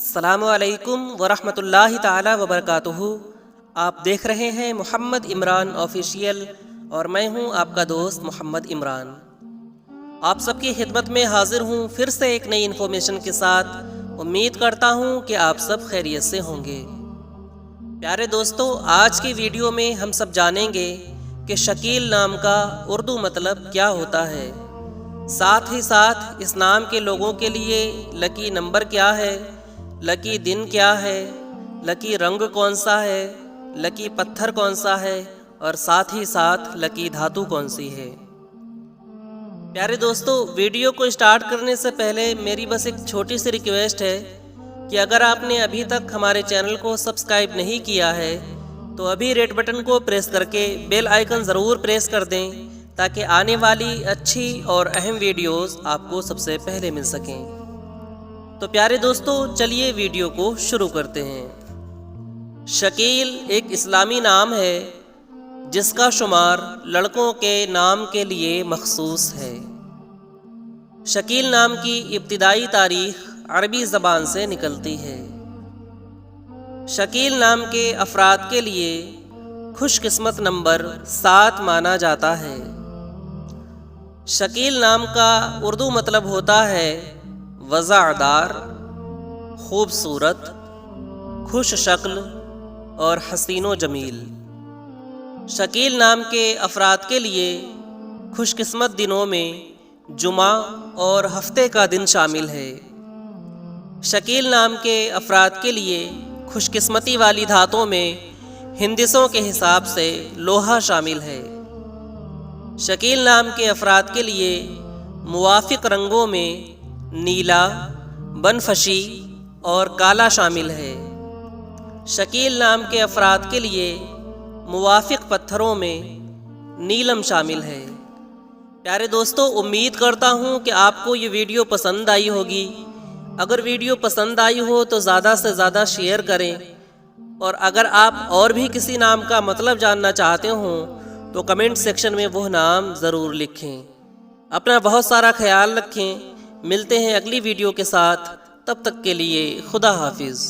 السلام علیکم ورحمۃ اللہ تعالی وبرکاتہ۔ آپ دیکھ رہے ہیں محمد عمران آفیشیل اور میں ہوں آپ کا دوست محمد عمران۔ آپ سب کی خدمت میں حاضر ہوں پھر سے ایک نئی انفارمیشن کے ساتھ۔ امید کرتا ہوں کہ آپ سب خیریت سے ہوں گے۔ پیارے دوستو، آج کی ویڈیو میں ہم سب جانیں گے کہ شکیل نام کا اردو مطلب کیا ہوتا ہے، ساتھ ہی ساتھ اس نام کے لوگوں کے لیے لکی نمبر کیا ہے، لکی دن کیا ہے، لکی رنگ کون سا ہے، لکی پتھر کون سا ہے اور ساتھ ہی ساتھ لکی دھاتو کون سی ہے۔ پیارے دوستو، ویڈیو کو سٹارٹ کرنے سے پہلے میری بس ایک چھوٹی سی ریکویسٹ ہے کہ اگر آپ نے ابھی تک ہمارے چینل کو سبسکرائب نہیں کیا ہے تو ابھی ریڈ بٹن کو پریس کر کے بیل آئیکن ضرور پریس کر دیں تاکہ آنے والی اچھی اور اہم ویڈیوز آپ کو سب سے پہلے مل سکیں۔ تو پیارے دوستو، چلیے ویڈیو کو شروع کرتے ہیں۔ شکیل ایک اسلامی نام ہے جس کا شمار لڑکوں کے نام کے لیے مخصوص ہے۔ شکیل نام کی ابتدائی تاریخ عربی زبان سے نکلتی ہے۔ شکیل نام کے افراد کے لیے خوش قسمت نمبر 7 مانا جاتا ہے۔ شکیل نام کا اردو مطلب ہوتا ہے وضعدار، خوبصورت، خوش شکل اور حسین و جمیل۔ شکیل نام کے افراد کے لیے خوش قسمت دنوں میں جمعہ اور ہفتے کا دن شامل ہے۔ شکیل نام کے افراد کے لیے خوش قسمتی والی دھاتوں میں ہندسوں کے حساب سے لوہا شامل ہے۔ شکیل نام کے افراد کے لیے موافق رنگوں میں نیلا، بنفشی اور کالا شامل ہے۔ شکیل نام کے افراد کے لیے موافق پتھروں میں نیلم شامل ہے۔ پیارے دوستو، امید کرتا ہوں کہ آپ کو یہ ویڈیو پسند آئی ہوگی۔ اگر ویڈیو پسند آئی ہو تو زیادہ سے زیادہ شیئر کریں، اور اگر آپ اور بھی کسی نام کا مطلب جاننا چاہتے ہوں تو کمنٹ سیکشن میں وہ نام ضرور لکھیں۔ اپنا بہت سارا خیال رکھیں۔ ملتے ہیں اگلی ویڈیو کے ساتھ، تب تک کے لیے خدا حافظ۔